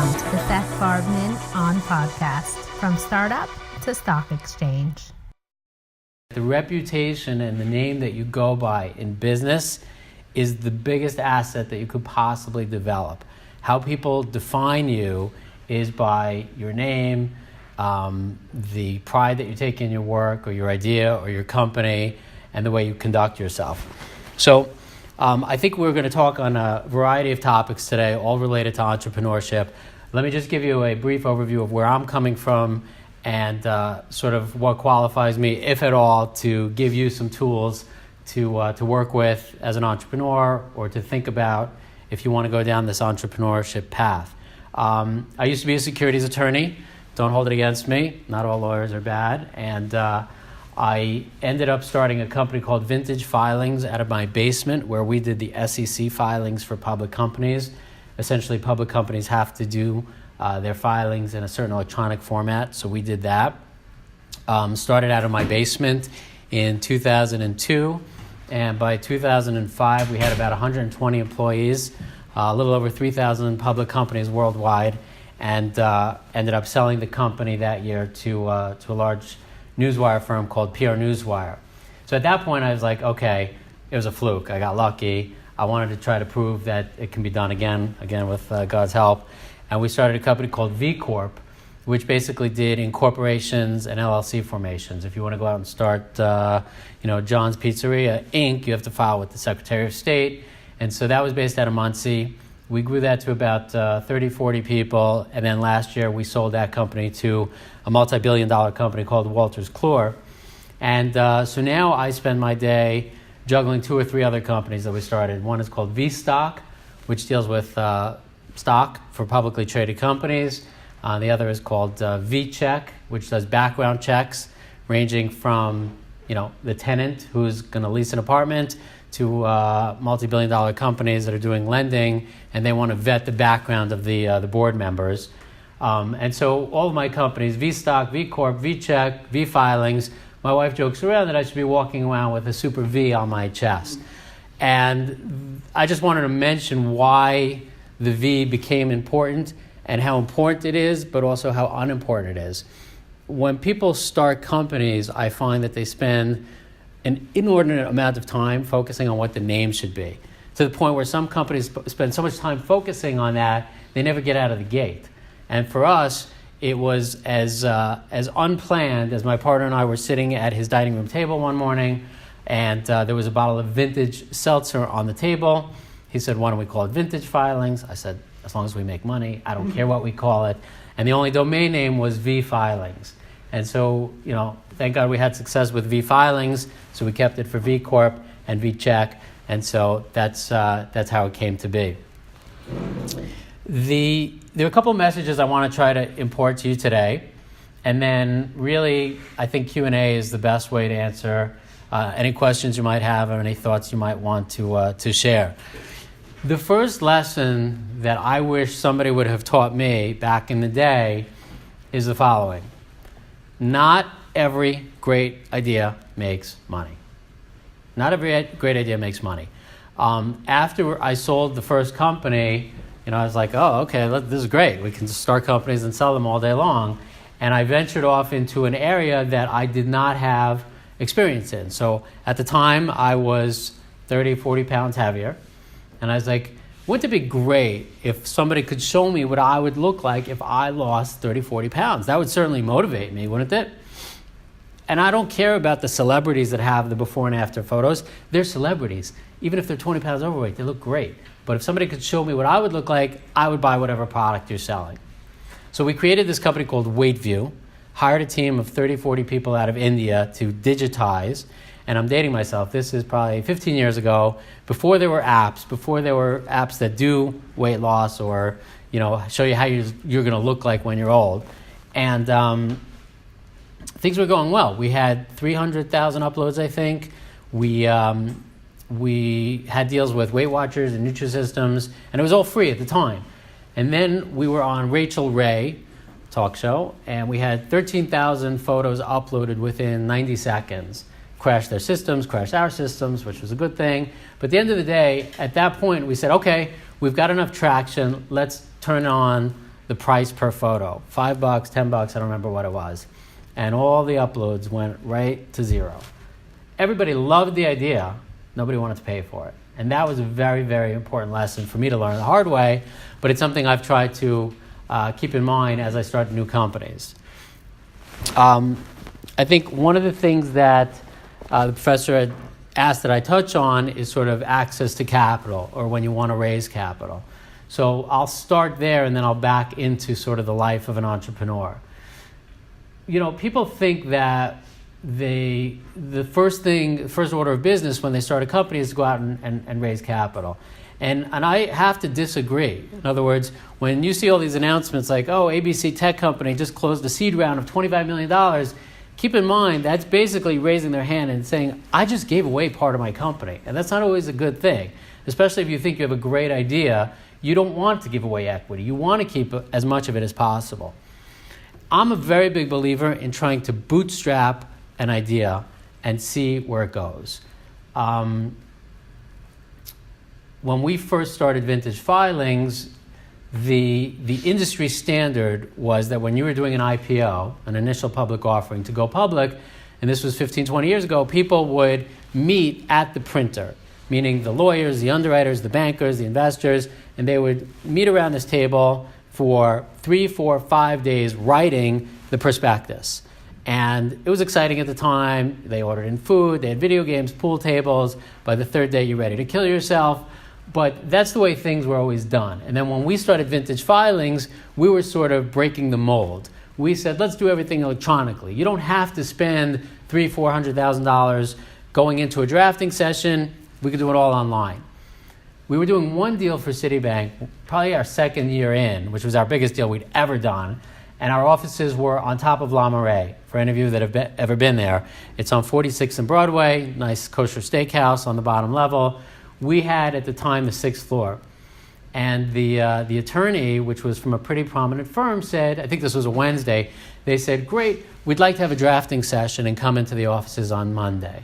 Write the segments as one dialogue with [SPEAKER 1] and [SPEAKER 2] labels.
[SPEAKER 1] Welcome to the Seth Garbman On Podcast, from startup to stock exchange.
[SPEAKER 2] The reputation and the name that you go by in business is the biggest asset that you could possibly develop. How people define you is by your name, the pride that you take in your work or your idea or your company, and the way you conduct yourself. So I think we're going to talk on a variety of topics today, all related to entrepreneurship. Let me just give you a brief overview of where I'm coming from and sort of what qualifies me, if at all, to give you some tools to work with as an entrepreneur or to think about if you want to go down this entrepreneurship path. I used to be a securities attorney. Don't hold it against me. Not all lawyers are bad. And I ended up starting a company called Vintage Filings out of my basement, where we did the SEC filings for public companies. Essentially, public companies have to do their filings in a certain electronic format, so we did that. Started out of my basement in 2002, and by 2005 we had about 120 employees, a little over 3,000 public companies worldwide, and ended up selling the company that year to a large newswire firm called PR Newswire. So at that point I was like, okay, it was a fluke. I got lucky. I wanted to try to prove that it can be done again with God's help. And we started a company called V Corp, which basically did incorporations and LLC formations. If you want to go out and start, John's Pizzeria Inc., you have to file with the Secretary of State. And so that was based out of Muncie. We grew that to about 30, 40 people. And then last year we sold that company to a multi-billion-dollar company called Wolters Kluwer. And so now I spend my day juggling 2 or 3 other companies that we started. One is called V-Stock, which deals with stock for publicly traded companies. The other is called V-Check, which does background checks ranging from the tenant who's going to lease an apartment to multi-billion-dollar companies that are doing lending, and they want to vet the background of the board members. And so all of my companies, V-Stock, V-Corp, V-Check, V-Filings, my wife jokes around that I should be walking around with a super V on my chest. And I just wanted to mention why the V became important and how important it is, but also how unimportant it is. When people start companies, I find that they spend an inordinate amount of time focusing on what the name should be, to the point where some companies spend so much time focusing on that, they never get out of the gate. And for us, it was as unplanned as my partner and I were sitting at his dining room table one morning, and there was a bottle of vintage seltzer on the table. He said, why don't we call it Vintage Filings? I said, as long as we make money, I don't care what we call it. And the only domain name was V Filings. And so, thank God we had success with V Filings, so we kept it for V Corp and V Check, and so that's how it came to be. There are a couple messages I want to try to import to you today, and then really I think Q&A is the best way to answer any questions you might have or any thoughts you might want to share. The first lesson that I wish somebody would have taught me back in the day is the following. Not every great idea makes money. Not every great idea makes money. After I sold the first company, I was like, oh, okay, this is great. We can just start companies and sell them all day long. And I ventured off into an area that I did not have experience in. So at the time, I was 30, 40 pounds heavier. And I was like, wouldn't it be great if somebody could show me what I would look like if I lost 30, 40 pounds? That would certainly motivate me, wouldn't it? And I don't care about the celebrities that have the before and after photos. They're celebrities. Even if they're 20 pounds overweight, they look great. But if somebody could show me what I would look like, I would buy whatever product you're selling. So we created this company called WeightView, hired a team of 30, 40 people out of India to digitize. And I'm dating myself. This is probably 15 years ago, before there were apps that do weight loss or, show you how you're going to look like when you're old. And things were going well. We had 300,000 uploads, I think. We had deals with Weight Watchers and Nutrisystems, and it was all free at the time. And then we were on Rachel Ray talk show, and we had 13,000 photos uploaded within 90 seconds. Crashed their systems, crashed our systems, which was a good thing. But at the end of the day, at that point, we said, okay, we've got enough traction. Let's turn on the price per photo. $5, $10, I don't remember what it was. And all the uploads went right to zero. Everybody loved the idea. Nobody wanted to pay for it. And that was a very, very important lesson for me to learn the hard way, but it's something I've tried to keep in mind as I start new companies. I think one of the things that the professor had asked that I touch on is sort of access to capital, or when you want to raise capital. So I'll start there and then I'll back into sort of the life of an entrepreneur. You know, people think that the first order of business when they start a company is to go out and raise capital. And I have to disagree. In other words, when you see all these announcements like, oh, ABC Tech Company just closed a seed round of $25 million, keep in mind that's basically raising their hand and saying, I just gave away part of my company. And that's not always a good thing, especially if you think you have a great idea. You don't want to give away equity. You want to keep as much of it as possible. I'm a very big believer in trying to bootstrap an idea and see where it goes. When we first started Vintage Filings, the industry standard was that when you were doing an IPO, an initial public offering to go public, and this was 15, 20 years ago, people would meet at the printer, meaning the lawyers, the underwriters, the bankers, the investors, and they would meet around this table for 3, 4, 5 days writing the prospectus. And it was exciting at the time. They ordered in food, they had video games, pool tables. By the third day, you're ready to kill yourself. But that's the way things were always done. And then when we started Vintage Filings, we were sort of breaking the mold. We said, let's do everything electronically. You don't have to spend $300,000, $400,000 going into a drafting session. We could do it all online. We were doing one deal for Citibank, probably our second year in, which was our biggest deal we'd ever done. And our offices were on top of La Marais. For any of you that have ever been there, it's on 46th and Broadway, nice kosher steakhouse on the bottom level. We had at the time the 6th floor. And the attorney, which was from a pretty prominent firm, said, I think this was a Wednesday, they said, great, we'd like to have a drafting session and come into the offices on Monday.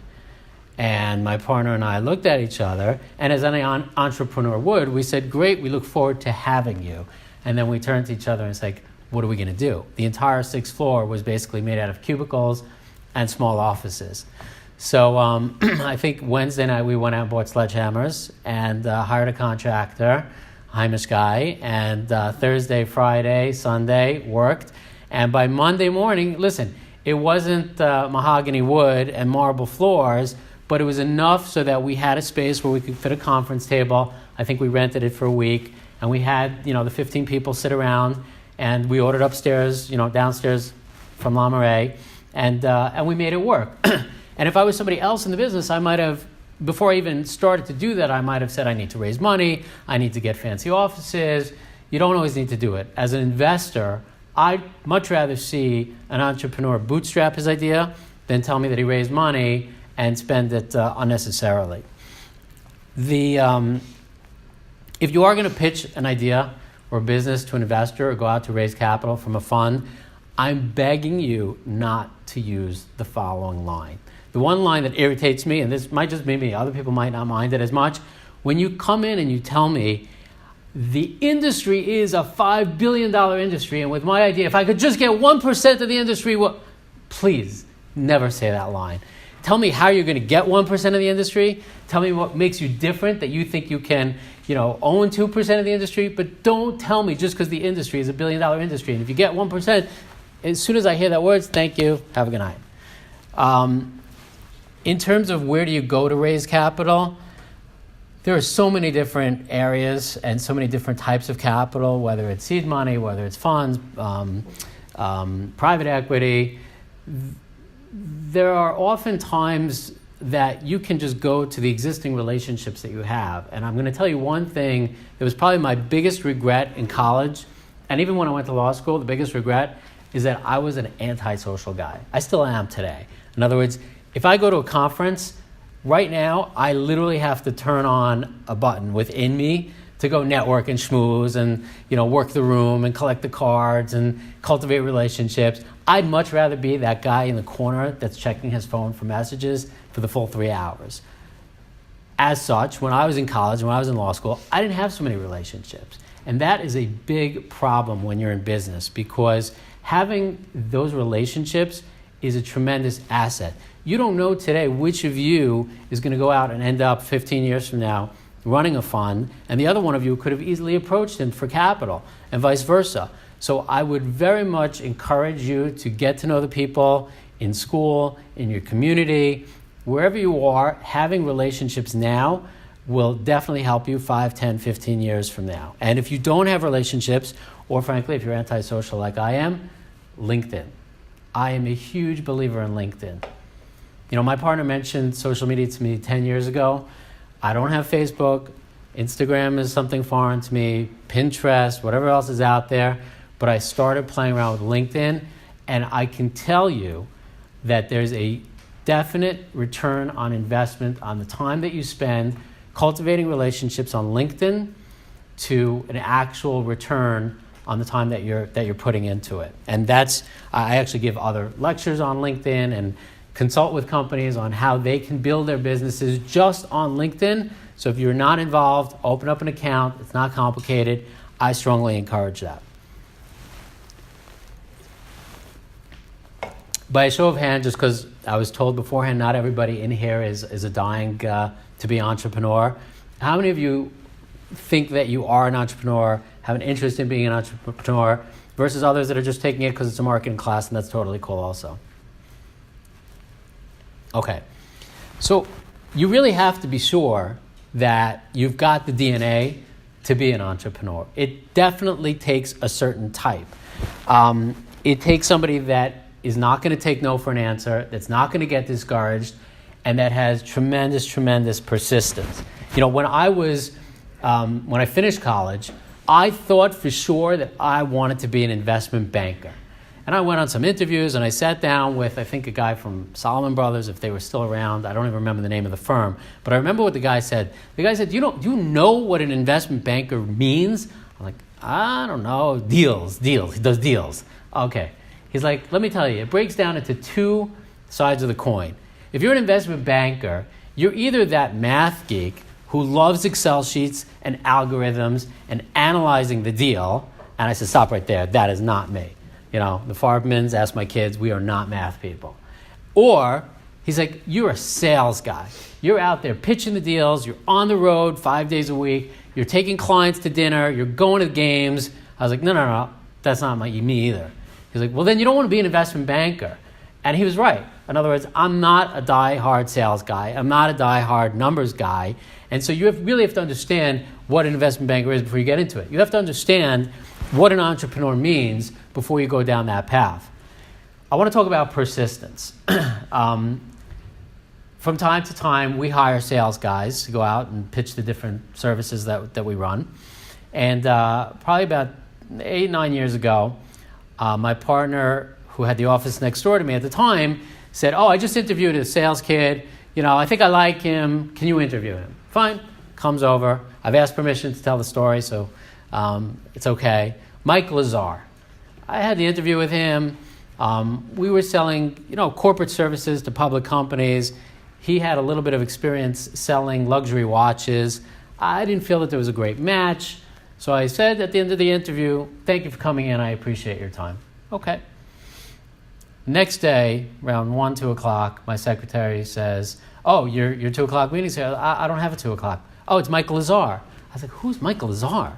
[SPEAKER 2] And my partner and I looked at each other, and as any entrepreneur would, we said, great, we look forward to having you. And then we turned to each other and it's like, what are we going to do? The entire 6th floor was basically made out of cubicles and small offices. So I think Wednesday night we went out and bought sledgehammers and hired a contractor, Heimish guy, and Thursday, Friday, Sunday worked. And by Monday morning, listen, it wasn't mahogany wood and marble floors, but it was enough so that we had a space where we could fit a conference table. I think we rented it for a week, and we had, the 15 people sit around, and we ordered upstairs, downstairs from La Marais, and we made it work. And if I was somebody else in the business, I might have, before I even started to do that, I might have said, I need to raise money, I need to get fancy offices. You don't always need to do it. As an investor, I'd much rather see an entrepreneur bootstrap his idea than tell me that he raised money and spend it unnecessarily. If you are going to pitch an idea or a business to an investor or go out to raise capital from a fund, I'm begging you not to use the following line. The one line that irritates me, and this might just be me, other people might not mind it as much, when you come in and you tell me, the industry is a $5 billion industry, and with my idea, if I could just get 1% of the industry, well, please, never say that line. Tell me how you're going to get 1% of the industry. Tell me what makes you different, that you think you can, own 2% of the industry, but don't tell me just because the industry is a $1 billion industry. And if you get 1%, as soon as I hear that word, thank you, have a good night. In terms of where do you go to raise capital, there are so many different areas and so many different types of capital, whether it's seed money, whether it's funds, private equity. There are often times that you can just go to the existing relationships that you have. And I'm going to tell you one thing that was probably my biggest regret in college, and even when I went to law school, the biggest regret is that I was an antisocial guy. I still am today. In other words, if I go to a conference, right now, I literally have to turn on a button within me to go network and schmooze and, work the room and collect the cards and cultivate relationships. I'd much rather be that guy in the corner that's checking his phone for messages for the full 3 hours. As such, when I was in college and when I was in law school, I didn't have so many relationships. And that is a big problem when you're in business, because having those relationships is a tremendous asset. You don't know today which of you is going to go out and end up 15 years from now running a fund, and the other one of you could have easily approached him for capital, and vice versa. So I would very much encourage you to get to know the people in school, in your community, wherever you are. Having relationships now will definitely help you 5, 10, 15 years from now. And if you don't have relationships, or frankly, if you're antisocial like I am, LinkedIn. I am a huge believer in LinkedIn. You know, my partner mentioned social media to me 10 years ago. I don't have Facebook. Instagram is something foreign to me. Pinterest, whatever else is out there. But I started playing around with LinkedIn, and I can tell you that there's a definite return on investment on the time that you spend cultivating relationships on LinkedIn to an actual return on the time that you're putting into it. And that's, I actually give other lectures on LinkedIn and consult with companies on how they can build their businesses just on LinkedIn. So if you're not involved, open up an account. It's not complicated. I strongly encourage that. By a show of hands, just because I was told beforehand, not everybody in here is a dying to be an entrepreneur. How many of you think that you are an entrepreneur, have an interest in being an entrepreneur, versus others that are just taking it because it's a marketing class, and that's totally cool also? Okay, so you really have to be sure that you've got the DNA to be an entrepreneur. It definitely takes a certain type. It takes somebody that is not going to take no for an answer, that's not going to get discouraged, and that has tremendous, tremendous persistence. You know, when I finished college, I thought for sure that I wanted to be an investment banker. And I went on some interviews, and I sat down with, I think, a guy from Salomon Brothers, if they were still around. I don't even remember the name of the firm. But I remember what the guy said. The guy said, do you know what an investment banker means? I'm like, I don't know. Deals. He does deals. Okay. He's like, let me tell you, it breaks down into two sides of the coin. If you're an investment banker, you're either that math geek who loves Excel sheets and algorithms and analyzing the deal. And I said, stop right there. That is not me. You know, the Farbmans, ask my kids, we are not math people. Or he's like, you're a sales guy. You're out there pitching the deals. You're on the road 5 days a week. You're taking clients to dinner. You're going to games. I was like, no, that's not me either. He's like, well, then you don't want to be an investment banker. And he was right. In other words, I'm not a die-hard sales guy. I'm not a die-hard numbers guy. And so you really have to understand what an investment banker is before you get into it. You have to understand what an entrepreneur means before you go down that path. I want to talk about persistence. From time to time, we hire sales guys to go out and pitch the different services that we run. And probably about 8-9 years ago, my partner, who had the office next door to me at the time, said, I just interviewed a sales kid. You know, I think I like him. Can you interview him? Fine. Comes over. I've asked permission to tell the story, so it's okay. Mike Lazar. I had the interview with him. We were selling, corporate services to public companies. He had a little bit of experience selling luxury watches. I didn't feel that there was a great match. So I said at the end of the interview, thank you for coming in. I appreciate your time. Okay. Next day, around 1, 2 o'clock, my secretary says, your 2 o'clock meeting? So I don't have a 2 o'clock. Oh, it's Michael Lazar. I was like, who's Michael Lazar?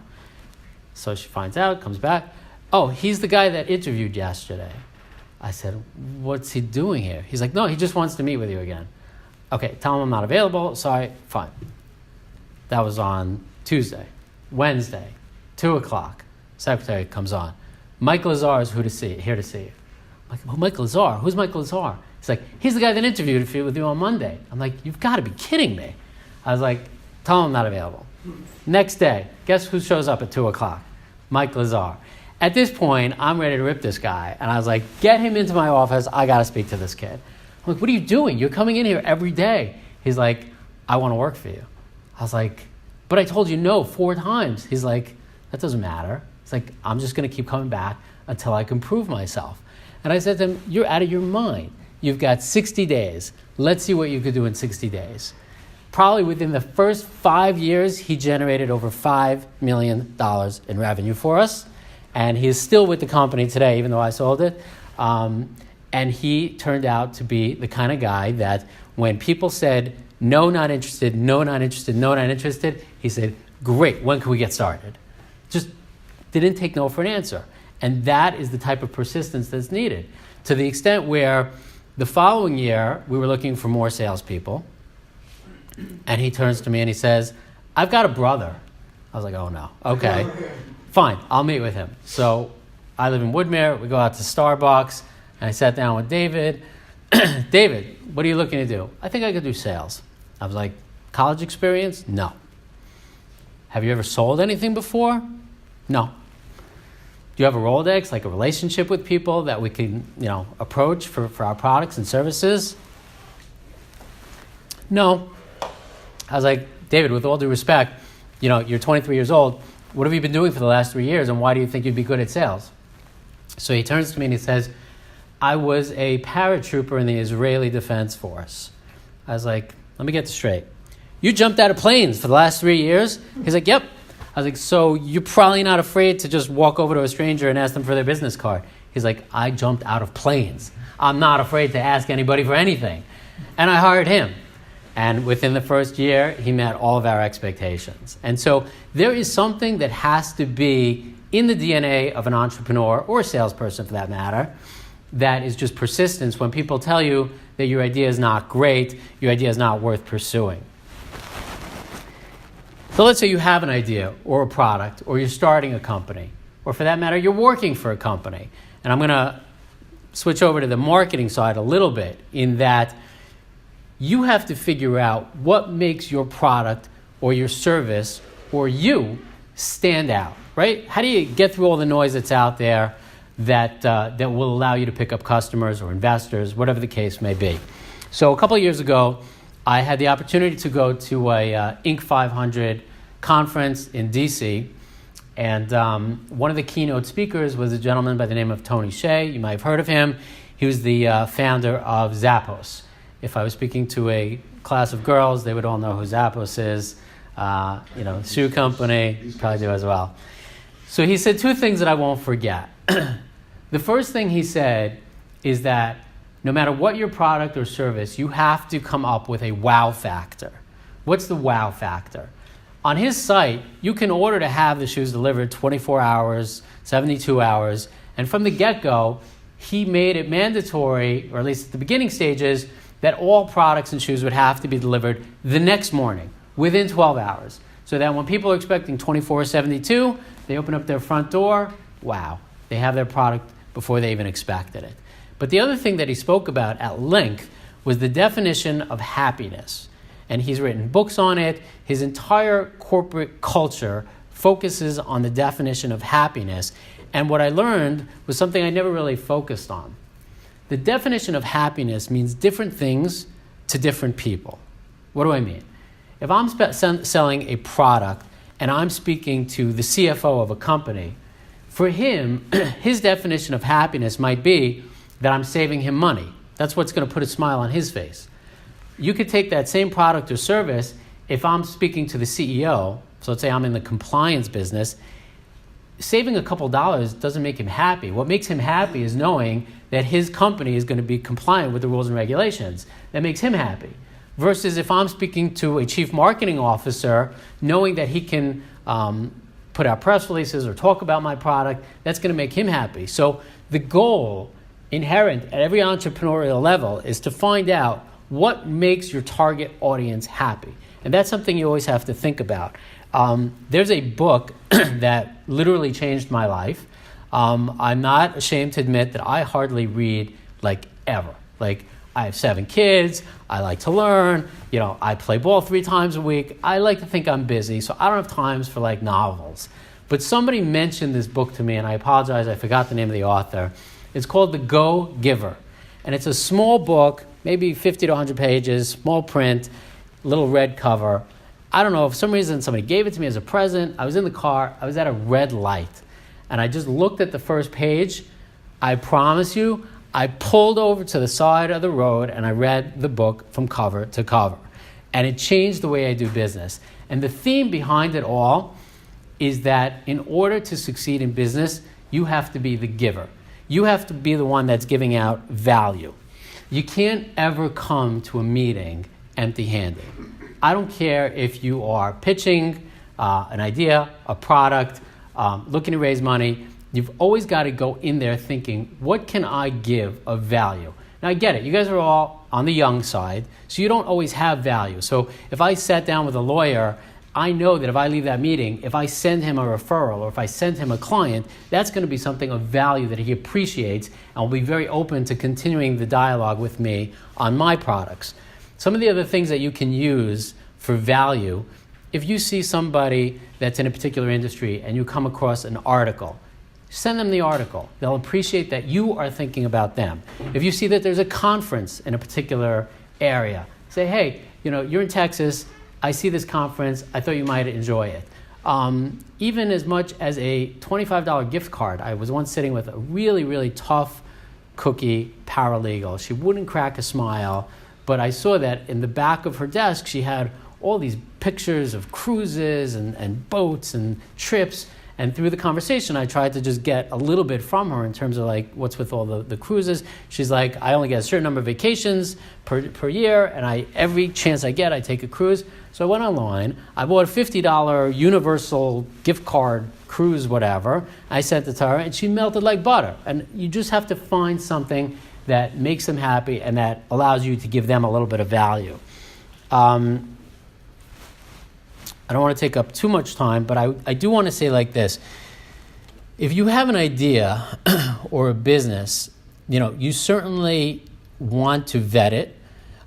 [SPEAKER 2] So she finds out, comes back. Oh, he's the guy that interviewed yesterday. I said, what's he doing here? He's like, no, he just wants to meet with you again. Okay, tell him I'm not available. Sorry, fine. That was on Tuesday. Wednesday, 2 o'clock, secretary comes on. Mike Lazar is here to see you. I'm like, Michael Lazar? Who's Michael Lazar? He's like, he's the guy that interviewed with you on Monday. I'm like, you've got to be kidding me. I was like, tell him I'm not available. Next day, guess who shows up at 2 o'clock? Mike Lazar. At this point, I'm ready to rip this guy. And I was like, get him into my office. I got to speak to this kid. I'm like, what are you doing? You're coming in here every day. He's like, I want to work for you. I was like, but I told you no 4 times. He's like, that doesn't matter. It's like, I'm just going to keep coming back until I can prove myself. And I said to him, you're out of your mind. You've got 60 days. Let's see what you could do in 60 days. Probably within the first 5 years, he generated over $5 million in revenue for us. And he is still with the company today, even though I sold it. And he turned out to be the kind of guy that when people said, no, not interested, no, not interested, no, not interested, he said, great, when can we get started? Just didn't take no for an answer. And that is the type of persistence that's needed. To the extent where the following year, we were looking for more salespeople. And he turns to me and he says, I've got a brother. I was like, oh no, okay. Fine, I'll meet with him. So I live in Woodmere. We go out to Starbucks. And I sat down with David. David, what are you looking to do? I think I could do sales. I was like, college experience? No. Have you ever sold anything before? No. Do you have a Rolodex, like a relationship with people that we can, approach for our products and services? No. I was like, David, with all due respect, you're 23 years old. What have you been doing for the last 3 years, and why do you think you'd be good at sales? So he turns to me and he says, I was a paratrooper in the Israeli Defense Force. I was like, let me get this straight. You jumped out of planes for the last 3 years? He's like, yep. I was like, so you're probably not afraid to just walk over to a stranger and ask them for their business card. He's like, I jumped out of planes. I'm not afraid to ask anybody for anything. And I hired him. And within the first year, he met all of our expectations. And so there is something that has to be in the DNA of an entrepreneur, or a salesperson for that matter, that is just persistence when people tell you that your idea is not great, your idea is not worth pursuing. So let's say you have an idea or a product, or you're starting a company, or for that matter, you're working for a company. And I'm going to switch over to the marketing side a little bit, in that you have to figure out what makes your product or your service or you stand out, right? How do you get through all the noise that's out there that will allow you to pick up customers or investors, whatever the case may be? So a couple of years ago, I had the opportunity to go to a Inc. 500 conference in DC, and one of the keynote speakers was a gentleman by the name of Tony Hsieh. You might have heard of him. He was the founder of Zappos. If I was speaking to a class of girls, they would all know who Zappos is. Shoe company, you probably do as well. So he said two things that I won't forget. The first thing he said is that no matter what your product or service, you have to come up with a wow factor. What's the wow factor? On his site, you can order to have the shoes delivered 24 hours, 72 hours, and from the get-go, he made it mandatory, or at least at the beginning stages, that all products and shoes would have to be delivered the next morning, within 12 hours. So that when people are expecting 24 or 72, they open up their front door, wow, they have their product before they even expected it. But the other thing that he spoke about at length was the definition of happiness. And he's written books on it. His entire corporate culture focuses on the definition of happiness. And what I learned was something I never really focused on. The definition of happiness means different things to different people. What do I mean? If I'm selling a product and I'm speaking to the CFO of a company, for him, his definition of happiness might be that I'm saving him money. That's what's going to put a smile on his face. You could take that same product or service, if I'm speaking to the CEO, so let's say I'm in the compliance business, saving a couple dollars doesn't make him happy. What makes him happy is knowing that his company is going to be compliant with the rules and regulations. That makes him happy. Versus if I'm speaking to a chief marketing officer, knowing that he can put out press releases or talk about my product, that's going to make him happy. So the goal inherent at every entrepreneurial level is to find out what makes your target audience happy. And that's something you always have to think about. There's a book that literally changed my life. I'm not ashamed to admit that I hardly read ever. I have 7 kids. I like to learn. I play ball 3 times a week. I like to think I'm busy, so I don't have times for novels. But somebody mentioned this book to me, and I apologize, I forgot the name of the author. It's called The Go Giver. And it's a small book, maybe 50 to 100 pages, small print, little red cover. I don't know, for some reason somebody gave it to me as a present. I was in the car. I was at a red light. And I just looked at the first page. I promise you, I pulled over to the side of the road and I read the book from cover to cover. And it changed the way I do business. And the theme behind it all is that in order to succeed in business, you have to be the giver. You have to be the one that's giving out value. You can't ever come to a meeting empty-handed. I don't care if you are pitching an idea, a product, looking to raise money. You've always got to go in there thinking, what can I give of value? Now, I get it. You guys are all on the young side, so you don't always have value. So if I sat down with a lawyer, I know that if I leave that meeting, if I send him a referral or if I send him a client, that's going to be something of value that he appreciates and will be very open to continuing the dialogue with me on my products. Some of the other things that you can use for value, if you see somebody that's in a particular industry and you come across an article, send them the article. They'll appreciate that you are thinking about them. If you see that there's a conference in a particular area, say, hey, you're in Texas, I see this conference, I thought you might enjoy it. Even as much as a $25 gift card. I was once sitting with a really, really tough cookie paralegal. She wouldn't crack a smile, but I saw that in the back of her desk, she had all these pictures of cruises and boats and trips. And through the conversation, I tried to just get a little bit from her in terms of like what's with all the cruises. She's like, I only get a certain number of vacations per year, and every chance I get, I take a cruise. So I went online. I bought a $50 universal gift card cruise, whatever. I sent it to her, and she melted like butter. And you just have to find something that makes them happy and that allows you to give them a little bit of value. I don't want to take up too much time, but I do want to say like this. If you have an idea or a business, you certainly want to vet it,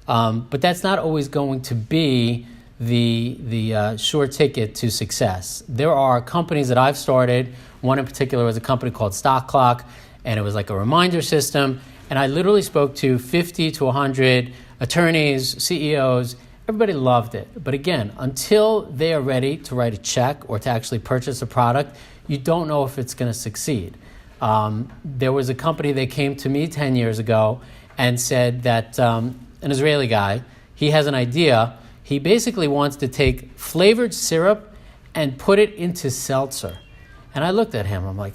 [SPEAKER 2] but that's not always going to be the sure ticket to success. There are companies that I've started. One in particular was a company called Stock Clock, and it was like a reminder system. And I literally spoke to 50 to 100 attorneys, CEOs. Everybody loved it. But again, until they are ready to write a check or to actually purchase a product, you don't know if it's going to succeed. There was a company that came to me 10 years ago and said that an Israeli guy, he has an idea. He basically wants to take flavored syrup and put it into seltzer. And I looked at him. I'm like,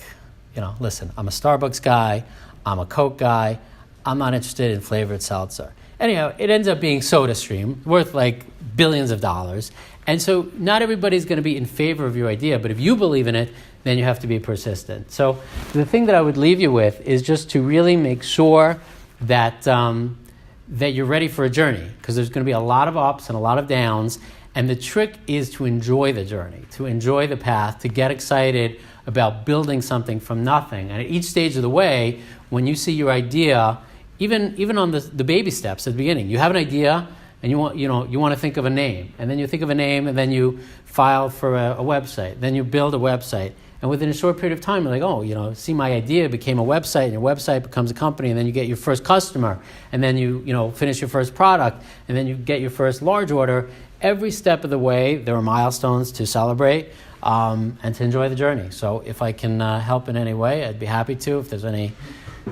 [SPEAKER 2] listen, I'm a Starbucks guy. I'm a Coke guy. I'm not interested in flavored seltzer. Anyhow, it ends up being SodaStream, worth like billions of dollars. And so not everybody's going to be in favor of your idea, but if you believe in it, then you have to be persistent. So the thing that I would leave you with is just to really make sure that that you're ready for a journey, because there's going to be a lot of ups and a lot of downs. And the trick is to enjoy the journey, to enjoy the path, to get excited about building something from nothing. And at each stage of the way, when you see your idea, even on the baby steps at the beginning, you have an idea and you want to think of a name, and then you think of a name, and then you file for a website, then you build a website, and within a short period of time, you're like, see, my idea became a website, and your website becomes a company, and then you get your first customer, and then you finish your first product, and then you get your first large order. Every step of the way, there are milestones to celebrate and to enjoy the journey. So if I can help in any way, I'd be happy to. If there's any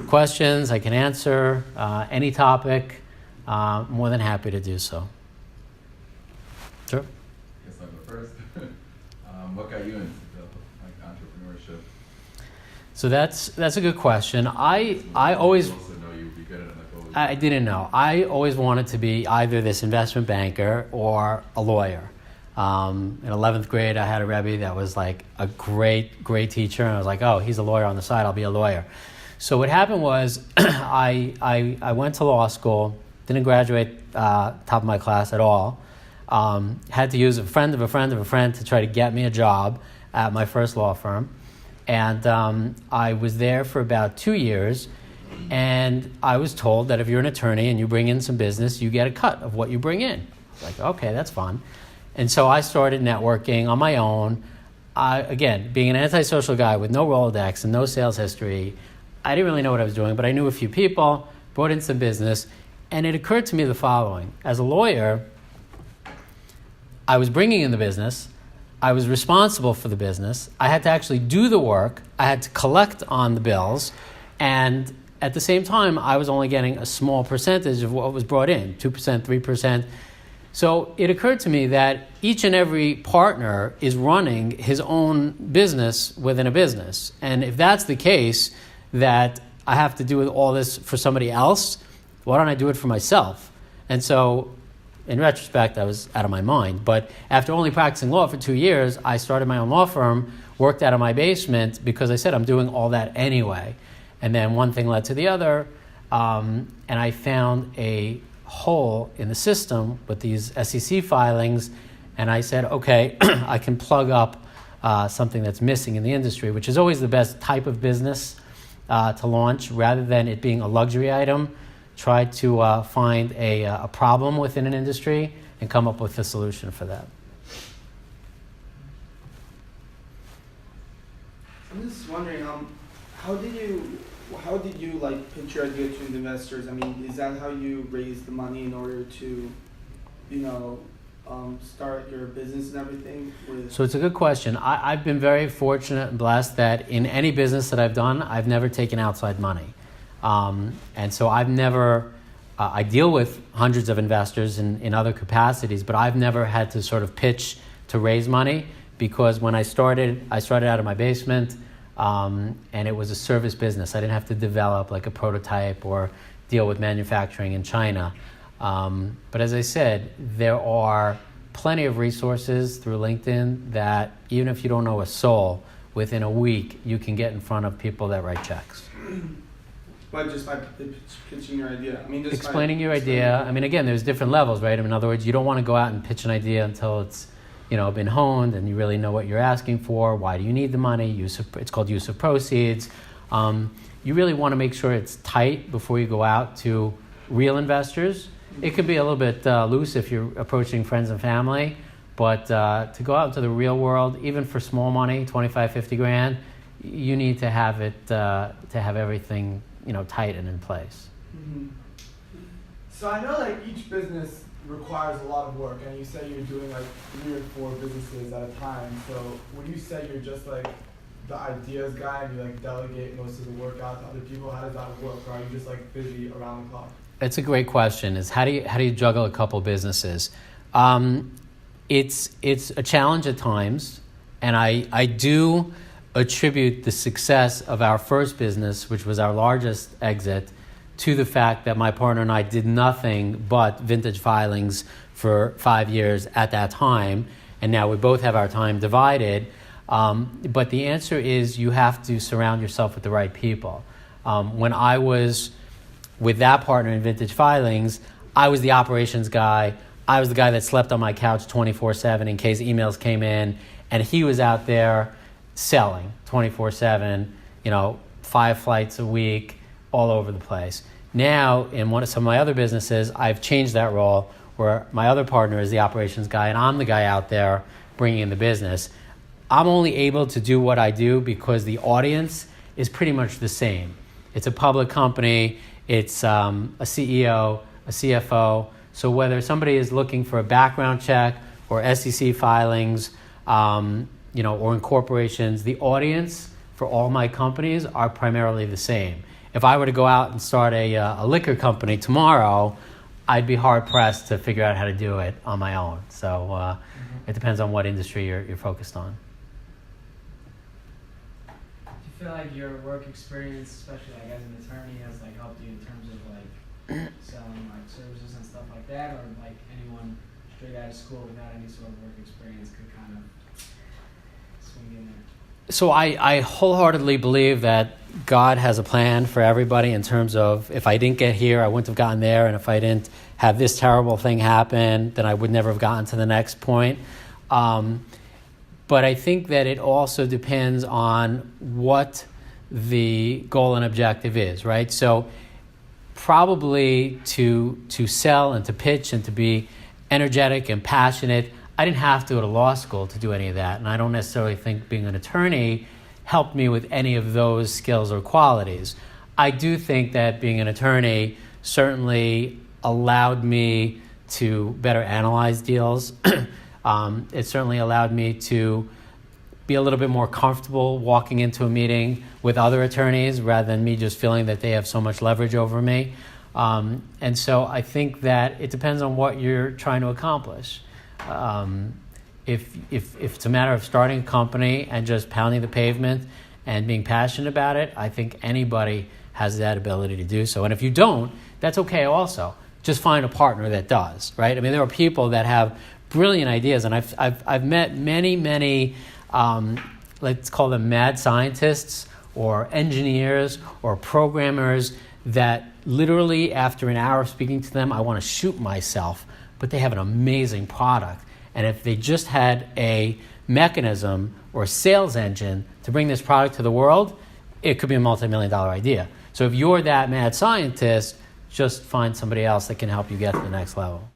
[SPEAKER 2] questions, I can answer any topic. More than happy to do so. Sure.
[SPEAKER 3] Guess I'll go first. What got you into entrepreneurship?
[SPEAKER 2] So that's a good question. I always
[SPEAKER 3] also know you'd be good at it.
[SPEAKER 2] I didn't know. I always wanted to be either this investment banker or a lawyer. In 11th grade, I had a Rebbe that was like a great teacher, and I was like, oh, he's a lawyer on the side, I'll be a lawyer. So what happened was I went to law school, didn't graduate top of my class at all, had to use a friend of a friend of a friend to try to get me a job at my first law firm. And I was there for about 2 years, and I was told that if you're an attorney and you bring in some business, you get a cut of what you bring in. I was like, okay, that's fun. And so I started networking on my own. Again, being an antisocial guy with no Rolodex and no sales history, I didn't really know what I was doing, but I knew a few people, brought in some business, and it occurred to me the following. As a lawyer, I was bringing in the business, I was responsible for the business, I had to actually do the work, I had to collect on the bills, and at the same time, I was only getting a small percentage of what was brought in, 2%, 3%. So it occurred to me that each and every partner is running his own business within a business. And if that's the case, that I have to do all this for somebody else, why don't I do it for myself? And so in retrospect, I was out of my mind. But after only practicing law for 2 years, I started my own law firm, worked out of my basement because I said I'm doing all that anyway. And then one thing led to the other, and I found a hole in the system with these SEC filings, and I said, okay, I can plug up something that's missing in the industry, which is always the best type of business to launch. Rather than it being a luxury item, try to find a problem within an industry and come up with a solution for that.
[SPEAKER 4] I'm just wondering, how did you like pitch your idea to investors? I mean, is that how you raise the money in order to, start your business and everything?
[SPEAKER 2] So it's a good question. I've been very fortunate and blessed that in any business that I've done, I've never taken outside money. And so I've never, I deal with hundreds of investors in other capacities, but I've never had to sort of pitch to raise money, because when I started out of my basement, and it was a service business. I didn't have to develop like a prototype or deal with manufacturing in China. But as I said, there are plenty of resources through LinkedIn that even if you don't know a soul, within a week you can get in front of people that write checks.
[SPEAKER 4] But just by pitching your idea,
[SPEAKER 2] explaining your idea. I mean, again, there's different levels, right? I mean, in other words, you don't want to go out and pitch an idea until it's been honed and you really know what you're asking for. Why do you need the money? It's called use of proceeds. You really want to make sure it's tight before you go out to real investors. It could be a little bit loose if you're approaching friends and family, but to go out into the real world, even for small money, 25, 50 grand, you need to have it to have everything tight and in place.
[SPEAKER 5] Mm-hmm. So I know like each business requires a lot of work, and you say you're doing like 3 or 4 businesses at a time. So would you say you're just like the ideas guy and you like delegate most of the work out to other people? How does that work? Or are you just like busy around the clock?
[SPEAKER 2] It's a great question. Is how do you juggle a couple businesses? It's a challenge at times, and I do attribute the success of our first business, which was our largest exit, to the fact that my partner and I did nothing but vintage filings for 5 years at that time, and now we both have our time divided. But the answer is you have to surround yourself with the right people. When I was with that partner in vintage filings, I was the operations guy. I was the guy that slept on my couch 24/7 in case emails came in, and he was out there selling 24/7, 5 flights a week, all over the place. Now, in some of my other businesses, I've changed that role where my other partner is the operations guy and I'm the guy out there bringing in the business. I'm only able to do what I do because the audience is pretty much the same. It's a public company, it's a CEO, a CFO. So whether somebody is looking for a background check or SEC filings, or incorporations, the audience for all my companies are primarily the same. If I were to go out and start a liquor company tomorrow, I'd be hard-pressed to figure out how to do it on my own. So it depends on what industry you're focused on.
[SPEAKER 6] Do you feel like your work experience, especially like as an attorney, has like helped you in terms of like selling like services and stuff like that, or like anyone straight out of school without any sort of work experience could kind of swing in there?
[SPEAKER 2] So I wholeheartedly believe that God has a plan for everybody in terms of if I didn't get here, I wouldn't have gotten there. And if I didn't have this terrible thing happen, then I would never have gotten to the next point. But I think that it also depends on what the goal and objective is, right? So probably to sell and to pitch and to be energetic and passionate, I didn't have to go to law school to do any of that, and I don't necessarily think being an attorney helped me with any of those skills or qualities. I do think that being an attorney certainly allowed me to better analyze deals. It certainly allowed me to be a little bit more comfortable walking into a meeting with other attorneys rather than me just feeling that they have so much leverage over me. And so I think that it depends on what you're trying to accomplish. If it's a matter of starting a company and just pounding the pavement and being passionate about it, I think anybody has that ability to do so. And if you don't, that's okay also. Just find a partner that does, right? I mean, there are people that have brilliant ideas, and I've met many let's call them mad scientists or engineers or programmers that literally after an hour of speaking to them, I want to shoot myself, but they have an amazing product. And if they just had a mechanism or a sales engine to bring this product to the world, it could be a multi-million-dollar idea. So if you're that mad scientist, just find somebody else that can help you get to the next level.